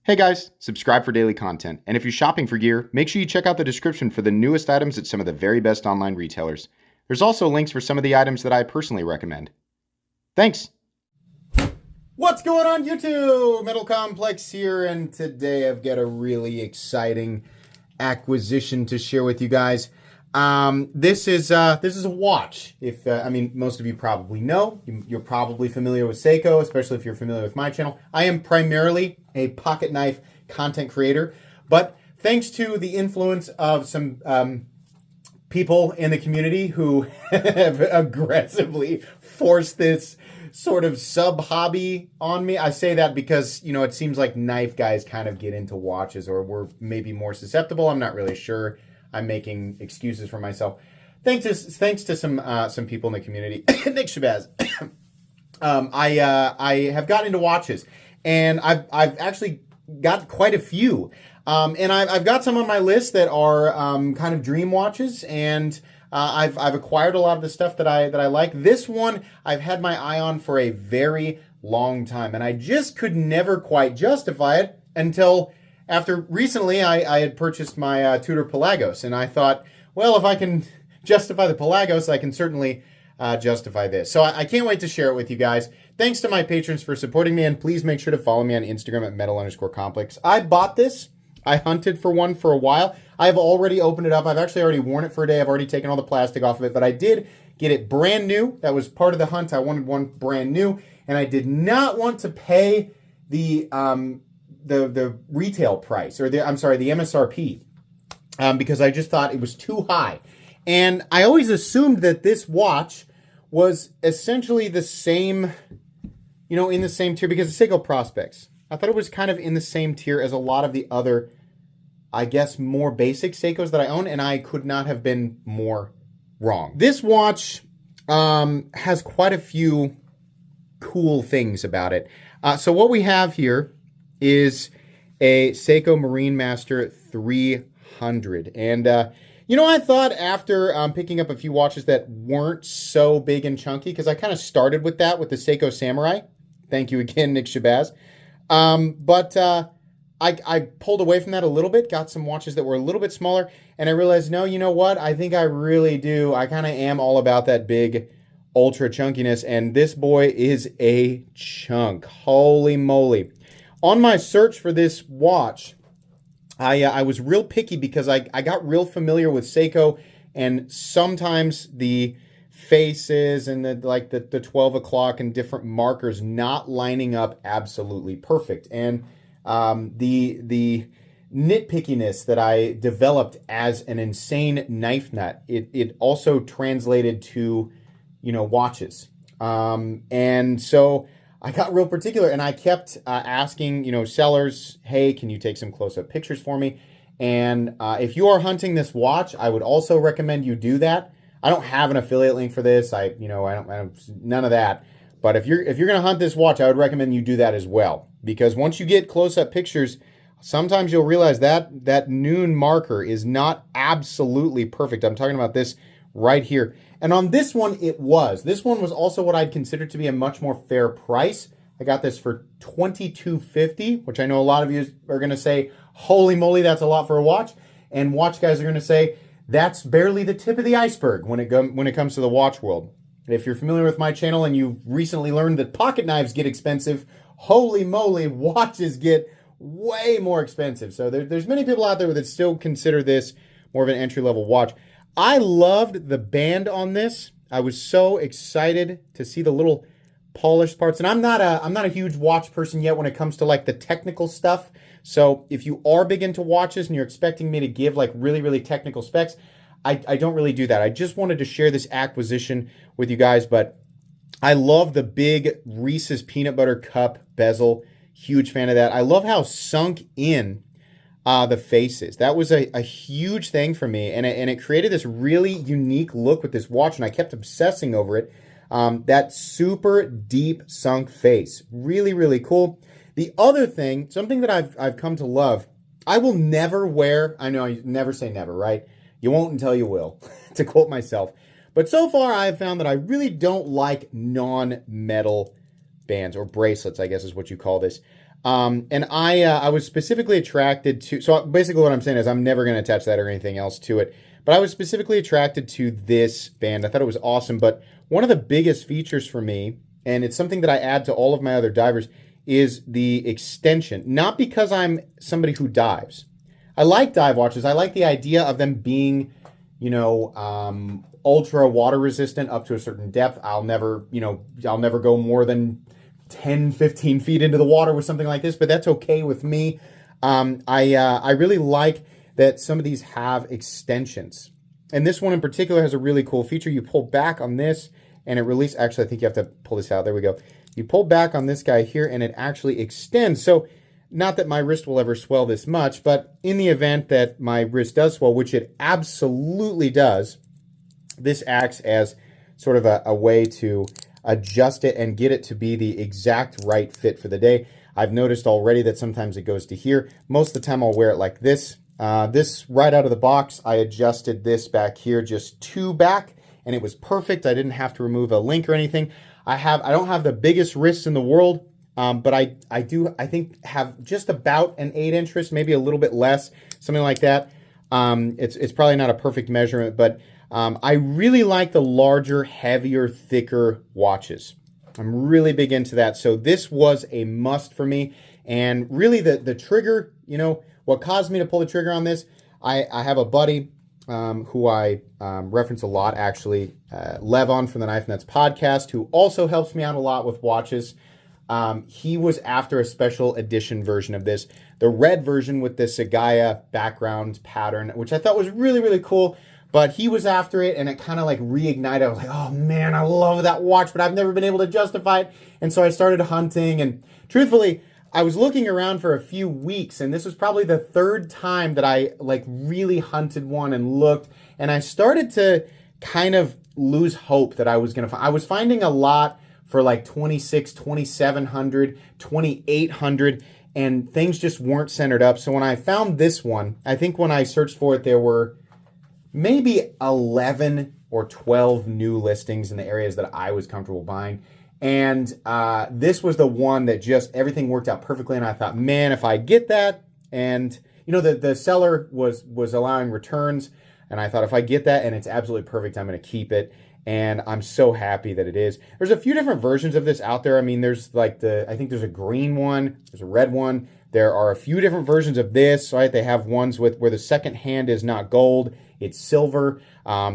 Hey guys, subscribe for daily content. And if you're shopping for gear, make sure you check out the description for the newest items at some of the very best online retailers. There's also links for some of the items that I personally recommend. Thanks! What's going on YouTube? Metal Complex here, and today I've got a really exciting acquisition to share with you guys. This is a watch. Most of you probably know. You're probably familiar with Seiko, especially if you're familiar with my channel. I am primarily a pocket knife content creator, but thanks to the influence of some people in the community who have aggressively forced this sort of sub-hobby on me. I say that because, it seems like knife guys kind of get into watches, or we're maybe more susceptible. I'm not really sure. I'm making excuses for myself. Thanks to some people in the community. Nick Shabazz. I have gotten into watches, and I've actually got quite a few. And I've got some on my list that are kind of dream watches, and I've acquired a lot of the stuff that I like. This one I've had my eye on for a very long time, and I just could never quite justify it until after recently I had purchased my Tudor Pelagos, and I thought, well, if I can justify the Pelagos, I can certainly justify this. So I can't wait to share it with you guys. Thanks to my patrons for supporting me, and please make sure to follow me on Instagram at metal_complex. I bought this. I hunted for one for a while. I've already opened it up. I've actually already worn it for a day. I've already taken all the plastic off of it, but I did get it brand new. That was part of the hunt. I wanted one brand new, and I did not want to pay the retail price, or the MSRP, because I just thought it was too high. And I always assumed that this watch was essentially the same, in the same tier, because of Seiko Prospects. I thought it was kind of in the same tier as a lot of the other, I guess, more basic Seikos that I own, and I could not have been more wrong. This watch has quite a few cool things about it. So what we have here is a Seiko Marine Master 300. And, I thought after picking up a few watches that weren't so big and chunky, because I kind of started with that with the Seiko Samurai. Thank you again, Nick Shabazz. But I pulled away from that a little bit, got some watches that were a little bit smaller, and I realized, no, you know what? I think I really do. I kind of am all about that big ultra chunkiness, and this boy is a chunk. Holy moly. On my search for this watch, I was real picky because I got real familiar with Seiko, and sometimes the faces and the 12 o'clock and different markers not lining up absolutely perfect. And the nitpickiness that I developed as an insane knife nut, it also translated to, watches. And so I got real particular, and I kept asking, sellers, hey, can you take some close-up pictures for me? And if you are hunting this watch, I would also recommend you do that. I don't have an affiliate link for this. I don't none of that. But if you're going to hunt this watch, I would recommend you do that as well, because once you get close-up pictures, sometimes you'll realize that noon marker is not absolutely perfect. I'm talking about this right here. And on this one, it was. This one was also what I'd consider to be a much more fair price. I got this for $22.50, which I know a lot of you are going to say, holy moly, that's a lot for a watch. And watch guys are going to say, that's barely the tip of the iceberg when it comes to the watch world. If you're familiar with my channel and you've recently learned that pocket knives get expensive, holy moly, watches get way more expensive. So there's many people out there that still consider this more of an entry-level watch. I loved the band on this. I was so excited to see the little polished parts. And I'm not a huge watch person yet when it comes to like the technical stuff. So if you are big into watches and you're expecting me to give like really, really technical specs, I don't really do that. I just wanted to share this acquisition with you guys, but I love the big Reese's peanut butter cup bezel. Huge fan of that. I love how sunk in the faces. That was a huge thing for me, and it created this really unique look with this watch, and I kept obsessing over it. That super deep sunk face. Really, really cool. The other thing, something that I've come to love, I will never wear, I know you never say never, right? You won't until you will, to quote myself. But so far, I've found that I really don't like non-metal bands, or bracelets, I guess is what you call this. And I was specifically attracted to, so basically what I'm saying is I'm never going to attach that or anything else to it, but I was specifically attracted to this band. I thought it was awesome, but one of the biggest features for me, and it's something that I add to all of my other divers, is the extension. Not because I'm somebody who dives. I like dive watches. I like the idea of them being, you know, ultra water resistant up to a certain depth. I'll never go more than 10, 15 feet into the water with something like this, but that's okay with me. I really like that some of these have extensions. And this one in particular has a really cool feature. You pull back on this and it releases. Actually, I think you have to pull this out. There we go. You pull back on this guy here and it actually extends. So not that my wrist will ever swell this much, but in the event that my wrist does swell, which it absolutely does, this acts as sort of a way to adjust it and get it to be the exact right fit for the day. I've noticed already that sometimes it goes to here. Most of the time I'll wear it like this. This right out of the box, I adjusted this back here, just 2 back, and it was perfect. I didn't have to remove a link or anything. I don't have the biggest wrists in the world, but I think have just about an 8-inch wrist, maybe a little bit less, something like that. It's probably not a perfect measurement, but I really like the larger, heavier, thicker watches. I'm really big into that. So this was a must for me. And really the trigger, you know, what caused me to pull the trigger on this, I have a buddy who I reference a lot, actually, Levon from the Knife Nuts podcast, who also helps me out a lot with watches. He was after a special edition version of this, the red version with the Sagaya background pattern, which I thought was really, really cool. But he was after it, and it kind of like reignited. I was like, oh man, I love that watch, but I've never been able to justify it. And so I started hunting, and truthfully, I was looking around for a few weeks, and this was probably the 3rd time that I like really hunted one and looked, and I started to kind of lose hope that I was going to find. I was finding a lot for like 26, 2700, 2800, and things just weren't centered up. So when I found this one, I think when I searched for it, there were maybe 11 or 12 new listings in the areas that I was comfortable buying. And this was the one that just everything worked out perfectly. And I thought, man, if I get that, and you know, the seller was allowing returns. And I thought, if I get that and it's absolutely perfect, I'm going to keep it. And I'm so happy that it is. There's a few different versions of this out there. I mean, there's like I think there's a green one, there's a red one. There are a few different versions of this, right? They have ones with where the second hand is not gold, it's silver.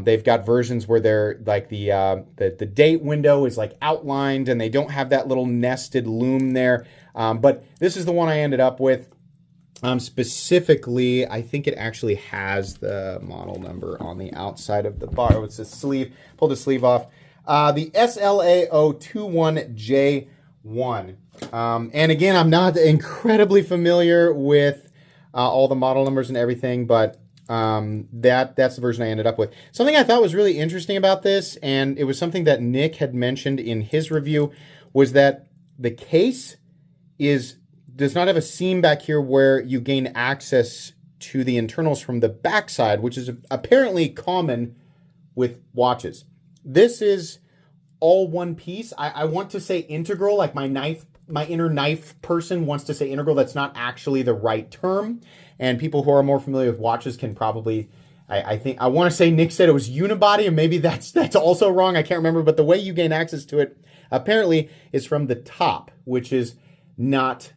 They've got versions where they're like the date window is like outlined and they don't have that little nested lume there. But this is the one I ended up with. Specifically, I think it actually has the model number on the outside of the bar. Oh, it's a sleeve. Pull the sleeve off. The SLA021J1. And again, I'm not incredibly familiar with all the model numbers and everything, but that's the version I ended up with. Something I thought was really interesting about this, and it was something that Nick had mentioned in his review, was that the case does not have a seam back here where you gain access to the internals from the backside, which is apparently common with watches. This is all one piece. I want to say integral, like my inner knife person wants to say integral. That's not actually the right term. And people who are more familiar with watches can probably, I want to say Nick said it was unibody, and maybe that's also wrong. I can't remember, but the way you gain access to it apparently is from the top, which is not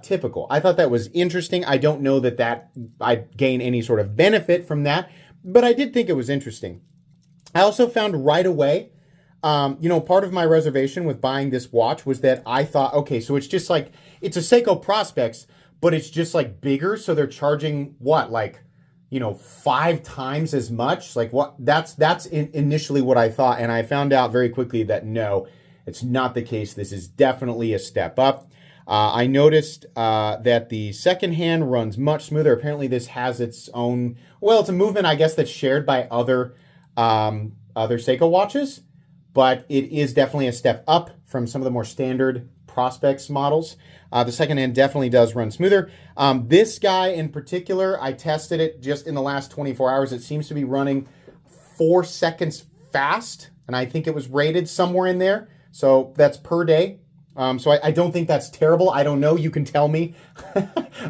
typical. I thought that was interesting. I don't know that I'd gain any sort of benefit from that, but I did think it was interesting. I also found right away, part of my reservation with buying this watch was that I thought, okay, so it's just like, it's a Seiko Prospex, but it's just like bigger. So they're charging what, like, 5 times as much? Like what? That's initially what I thought. And I found out very quickly that no, it's not the case. This is definitely a step up. I noticed that the second hand runs much smoother. Apparently this has its own, well, it's a movement, I guess, that's shared by other Seiko watches, but it is definitely a step up from some of the more standard Prospex models. The second hand definitely does run smoother. This guy in particular, I tested it just in the last 24 hours. It seems to be running 4 seconds fast, and I think it was rated somewhere in there. So that's per day. So I don't think that's terrible. I don't know. You can tell me.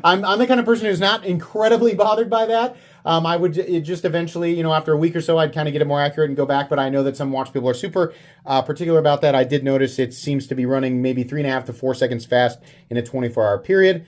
I'm the kind of person who's not incredibly bothered by that. I would just eventually, you know, after a week or so, I'd kind of get it more accurate and go back. But I know that some watch people are super particular about that. I did notice it seems to be running maybe 3.5 to 4 seconds fast in a 24-hour period.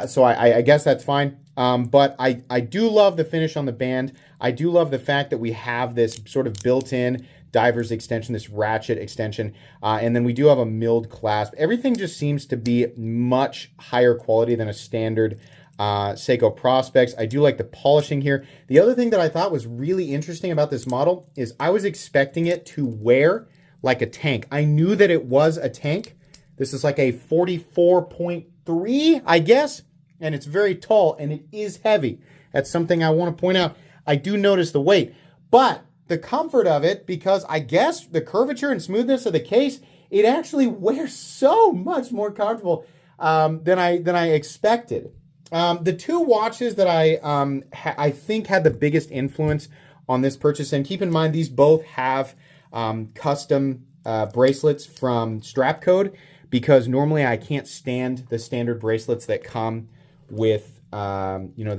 So I guess that's fine. But I do love the finish on the band. I do love the fact that we have this sort of built-in diver's extension, this ratchet extension. And then we do have a milled clasp. Everything just seems to be much higher quality than a standard Seiko Prospex. I do like the polishing here. The other thing that I thought was really interesting about this model is I was expecting it to wear like a tank. I knew that it was a tank. This is like a 44.3, I guess, and it's very tall and it is heavy. That's something I want to point out. I do notice the weight, but the comfort of it, because I guess the curvature and smoothness of the case, it actually wears so much more comfortable than I expected. The two watches that I think had the biggest influence on this purchase, and keep in mind these both have custom bracelets from Strapcode, because normally I can't stand the standard bracelets that come with you know,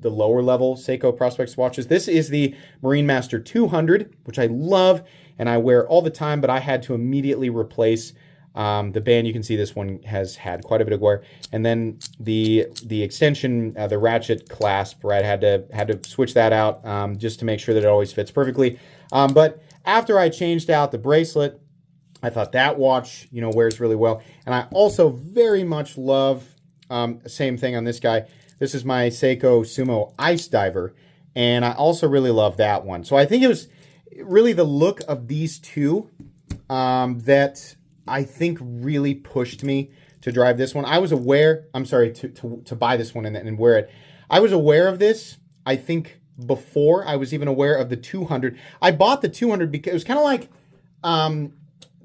the lower level Seiko Prospex watches. This is the Marine Master 200, which I love and I wear all the time, but I had to immediately replace the band. You can see this one has had quite a bit of wear, and then the extension, the ratchet clasp, right? Had to switch that out just to make sure that it always fits perfectly. But after I changed out the bracelet, I thought that watch, you know, wears really well, and I also very much love. Same thing on this guy. This is my Seiko Sumo Ice Diver, and I also really love that one. So I think it was really the look of these two that I think really pushed me to drive this one. I was aware, I'm sorry, to buy this one and wear it. I was aware of this, I think, before I was even aware of the 200. I bought the 200 because it was kind of like,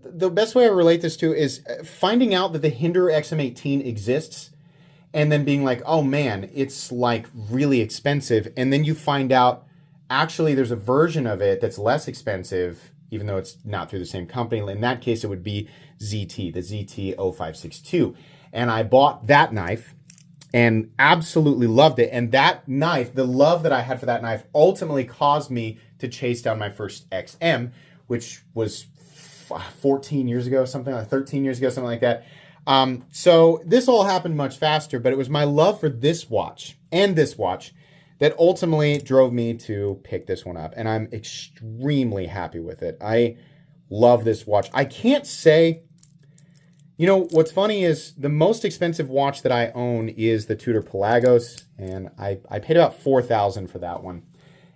the best way I relate this to is finding out that the Hinderer XM18 exists, and then being like, oh man, it's like really expensive. And then you find out actually there's a version of it that's less expensive, even though it's not through the same company. In that case, it would be ZT, the ZT-0562. And I bought that knife and absolutely loved it. And that knife, the love that I had for that knife, ultimately caused me to chase down my first XM, which was 14 years ago, something like 13 years ago, something like that. So this all happened much faster, but it was my love for this watch and this watch that ultimately drove me to pick this one up. And I'm extremely happy with it. I love this watch. I can't say, you know, what's funny is the most expensive watch that I own is the Tudor Pelagos, and I paid about $4,000 for that one.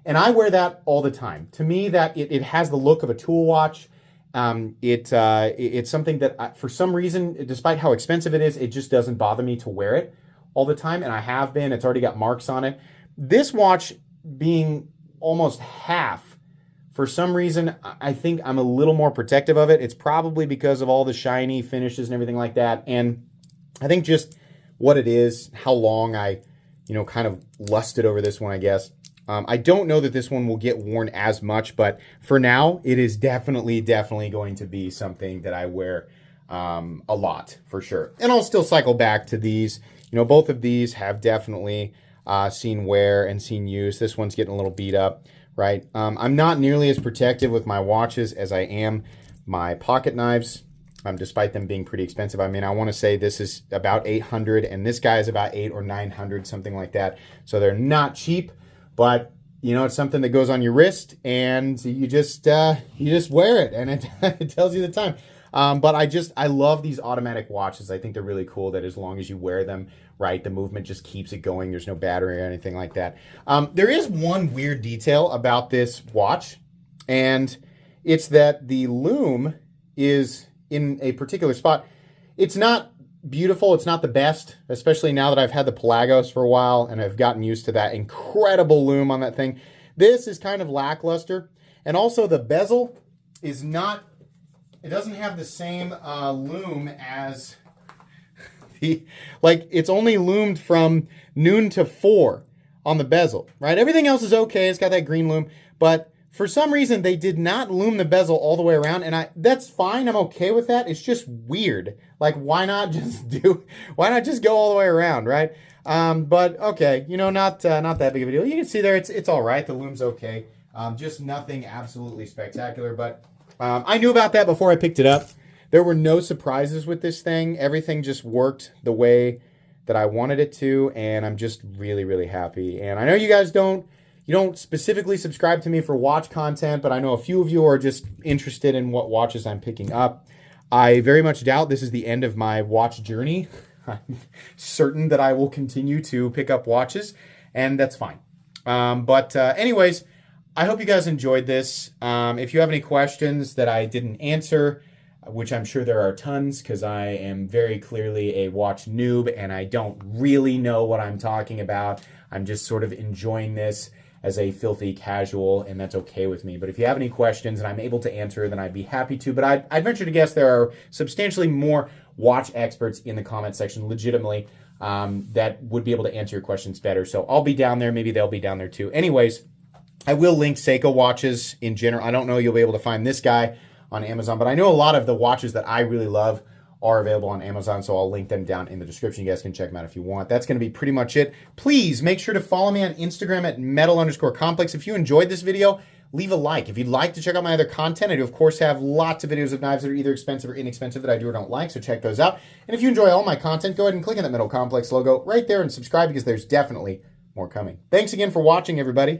And I wear that all the time. To me, that it has the look of a tool watch. It's something that for some reason, despite how expensive it is, it just doesn't bother me to wear it all the time. And I have been, it's already got marks on it. This watch being almost half, for some reason, I think I'm a little more protective of it. It's probably because of all the shiny finishes and everything like that. And I think just what it is, how long I, you know, kind of lusted over this one, I guess. I don't know that this one will get worn as much, but for now, it is definitely going to be something that I wear a lot, for sure. And I'll still cycle back to these. You know, both of these have definitely seen wear and seen use. This one's getting a little beat up, right? I'm not nearly as protective with my watches as I am my pocket knives, despite them being pretty expensive. I mean, I want to say this is about $800, and this guy is about $800 or $900, something like that. So they're not cheap. But, you know, it's something that goes on your wrist, and you just wear it, and it tells you the time. But I love these automatic watches. I think they're really cool that as long as you wear them, right, the movement just keeps it going. There's no battery or anything like that. There is one weird detail about this watch, and it's that the lume is in a particular spot. It's not beautiful. It's not the best, especially now that I've had the Pelagos for a while and I've gotten used to that incredible lume on that thing. This is kind of lackluster. And also the bezel is not, it doesn't have the same lume as the, like it's only loomed from noon to 4 on the bezel, right? Everything else is okay. It's got that green lume, but for some reason, they did not lume the bezel all the way around, and that's fine. I'm okay with that. It's just weird. Like, why not just go all the way around, right? But okay, you know, not that big of a deal. You can see there, it's all right. The lume's okay. Just nothing absolutely spectacular, but I knew about that before I picked it up. There were no surprises with this thing. Everything just worked the way that I wanted it to, and I'm just really, really happy. And I know you guys don't specifically subscribe to me for watch content, but I know a few of you are just interested in what watches I'm picking up. I very much doubt this is the end of my watch journey. I'm certain that I will continue to pick up watches, and that's fine. Anyways, I hope you guys enjoyed this. If you have any questions that I didn't answer, which I'm sure there are tons, because I am very clearly a watch noob and I don't really know what I'm talking about. I'm just sort of enjoying this as a filthy casual, and that's okay with me. But if you have any questions and I'm able to answer, then I'd be happy to. But I'd venture to guess there are substantially more watch experts in the comment section, legitimately, that would be able to answer your questions better. So I'll be down there. Maybe they'll be down there too. Anyways, I will link Seiko watches in general. I don't know you'll be able to find this guy on Amazon, but I know a lot of the watches that I really love are available on Amazon, so I'll link them down in the description. You guys can check them out if you want. That's going to be pretty much it. Please make sure to follow me on Instagram at metal_complex. If you enjoyed this video, leave a like. If you'd like to check out my other content, I do, of course, have lots of videos of knives that are either expensive or inexpensive that I do or don't like, so check those out. And if you enjoy all my content, go ahead and click on that Metal Complex logo right there and subscribe, because there's definitely more coming. Thanks again for watching, everybody.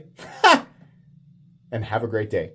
And have a great day.